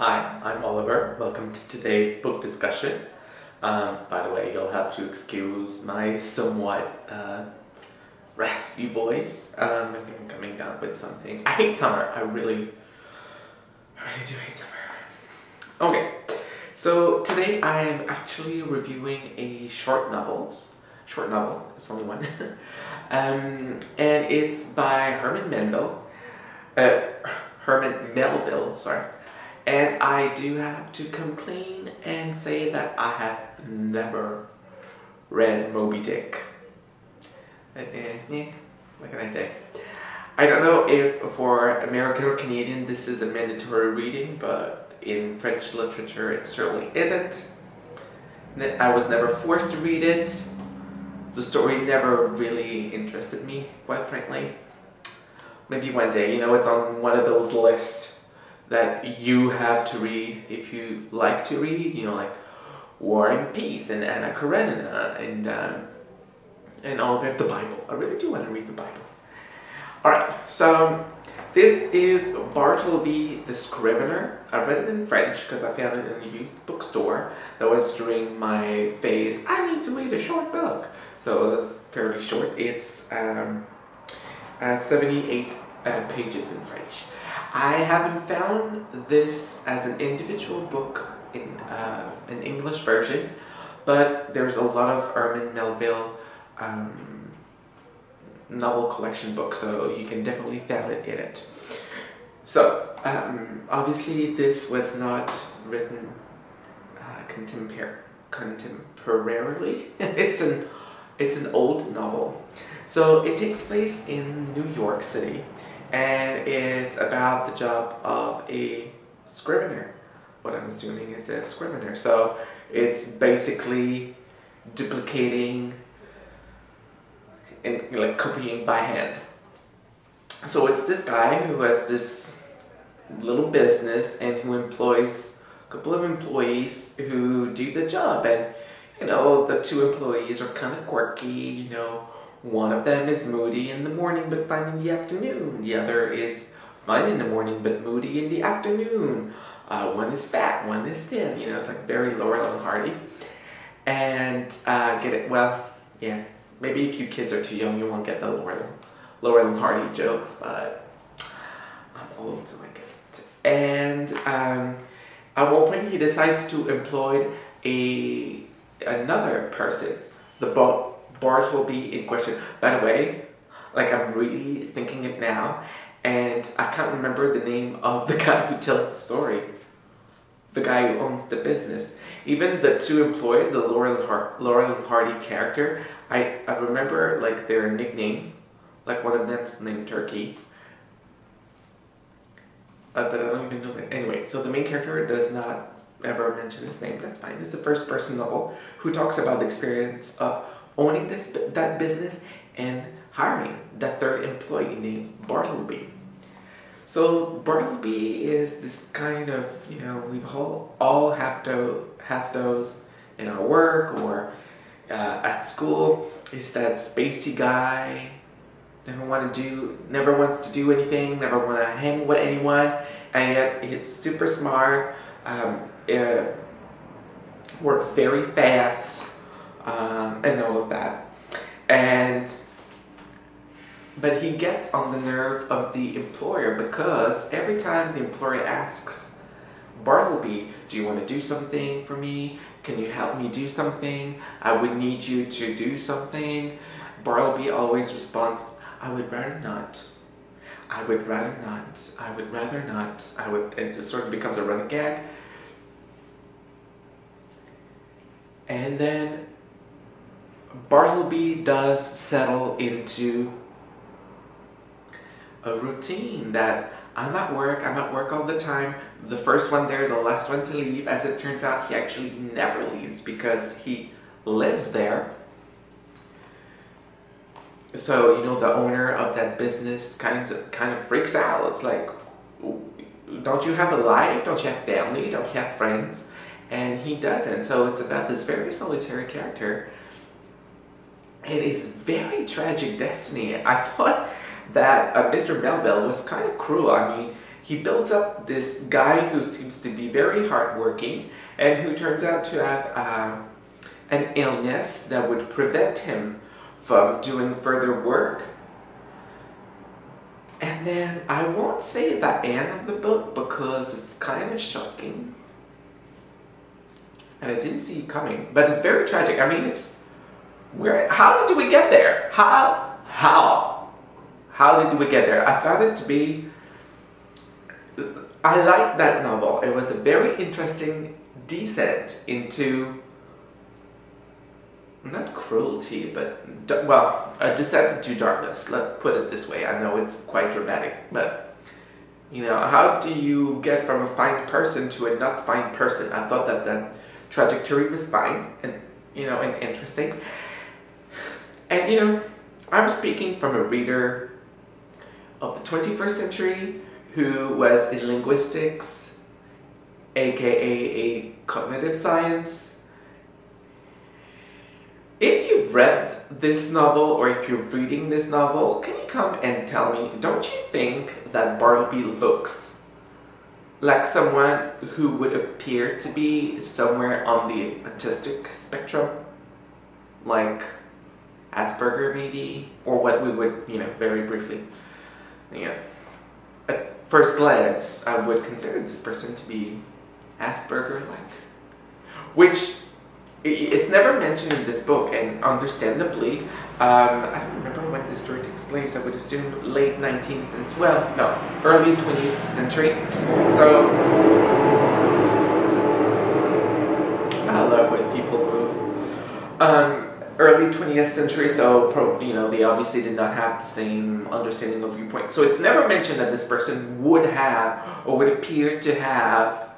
Hi, I'm Oliver. Welcome to today's book discussion. By the way, you'll have to excuse my somewhat raspy voice. I think I'm coming down with something. I hate summer. I really do hate summer. Okay, so today I am actually reviewing a short novel. It's only one. And it's by Herman Melville, sorry. And I do have to come clean and say that I have never read Moby Dick. What can I say? I don't know if for American or Canadian this is a mandatory reading, but in French literature it certainly isn't. I was never forced to read it. The story never really interested me, quite frankly. Maybe one day, it's on one of those lists that you have to read if you like to read, like War and Peace and Anna Karenina and all of the Bible. I really do want to read the Bible. Alright, so this is Bartleby the Scrivener. I read it in French because I found it in a used bookstore. That was during my phase, I need to read a short book. So it's fairly short. It's 78 pages in French. I haven't found this as an individual book in an English version, but there's a lot of Herman Melville novel collection books, so you can definitely find it in it. So, obviously this was not written contemporarily. It's an old novel. So it takes place in New York City, and it's about the job of a scrivener. What I'm assuming is a scrivener. So it's basically duplicating and copying by hand. So it's this guy who has this little business and who employs a couple of employees who do the job, and the two employees are kind of quirky. One of them is moody in the morning but fine in the afternoon. The other is fine in the morning but moody in the afternoon. One is fat, one is thin. It's like very Laurel and Hardy. And get it? Well, yeah. Maybe if you kids are too young, you won't get the Laurel and Hardy jokes, but I'm old, so I get it. And at one point, he decides to employ another person, the Bartleby in question. By the way, I'm really thinking it now, and I can't remember the name of the guy who tells the story. The guy who owns the business. Even the two employed, the Laurel and Hardy character, I remember their nickname. One of them's named Turkey. But I don't even know that. Anyway, so the main character does not ever mention his name. That's fine. It's a first-person novel who talks about the experience of owning that business and hiring that third employee named Bartleby. So Bartleby is this kind of, we've all have those in our work or at school. He's that spacey guy, never wants to do anything, never want to hang with anyone, and yet he's super smart, works very fast, and all of that. But he gets on the nerve of the employer because every time the employer asks Bartleby, do you want to do something for me? Can you help me do something? I would need you to do something. Bartleby always responds, I would rather not. I would rather not. I would rather not. It just sort of becomes a running gag. And then Bartleby does settle into a routine that I'm at work all the time. The first one there, the last one to leave. As it turns out, he actually never leaves because he lives there. So, the owner of that business kind of freaks out. It's like, don't you have a life? Don't you have family? Don't you have friends? And he doesn't. So it's about this very solitary character and his very tragic destiny. I thought that Mr. Melville was kind of cruel. I mean, he builds up this guy who seems to be very hardworking and who turns out to have an illness that would prevent him from doing further work. And then I won't say the end of the book because it's kind of shocking. And I didn't see it coming, but it's very tragic. I mean, how did we get there? How did we get there? I found it to be, I liked that novel. It was a very interesting descent into, not cruelty, but, well, a descent into darkness. Let's put it this way. I know it's quite dramatic, but, you know, how do you get from a fine person to a not fine person? I thought that that trajectory was fine and, you know, and interesting. And, you know, I'm speaking from a reader of the 21st century who was in linguistics, aka a cognitive science. If you've read this novel, or if you're reading this novel, can you come and tell me, don't you think that Bartleby looks like someone who would appear to be somewhere on the autistic spectrum? Like Asperger maybe? Or what we would, you know, very briefly, yeah. At first glance, I would consider this person to be Asperger-like. Which, it's never mentioned in this book, and understandably, I don't remember when this story takes place. I would assume late 19th century, well, no, early 20th century. So, I love when people move. Early 20th century, so, you know, they obviously did not have the same understanding of viewpoint. So it's never mentioned that this person would have, or would appear to have,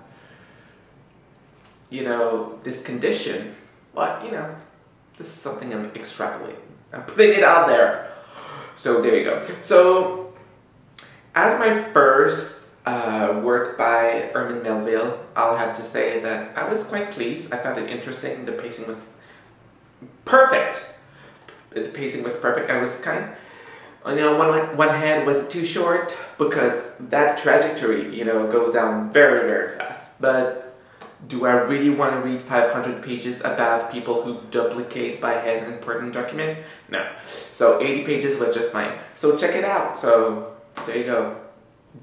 you know, this condition. But, you know, this is something I'm extrapolating. I'm putting it out there. So there you go. So, as my first work by Herman Melville, I'll have to say that I was quite pleased. I found it interesting. The pacing was perfect. The pacing was perfect. I was kind of, you know, one hand was too short because that trajectory, you know, goes down very, very fast. But do I really want to read 500 pages about people who duplicate by hand important document? No. So 80 pages was just fine. So check it out. So there you go.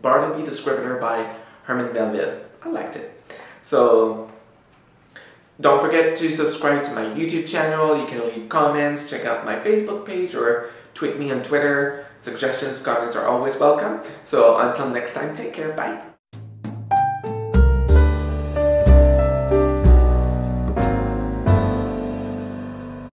Bartleby the Scrivener by Herman Melville. I liked it. So don't forget to subscribe to my YouTube channel. You can leave comments, check out my Facebook page, or tweet me on Twitter. Suggestions, comments are always welcome. So until next time, take care. Bye.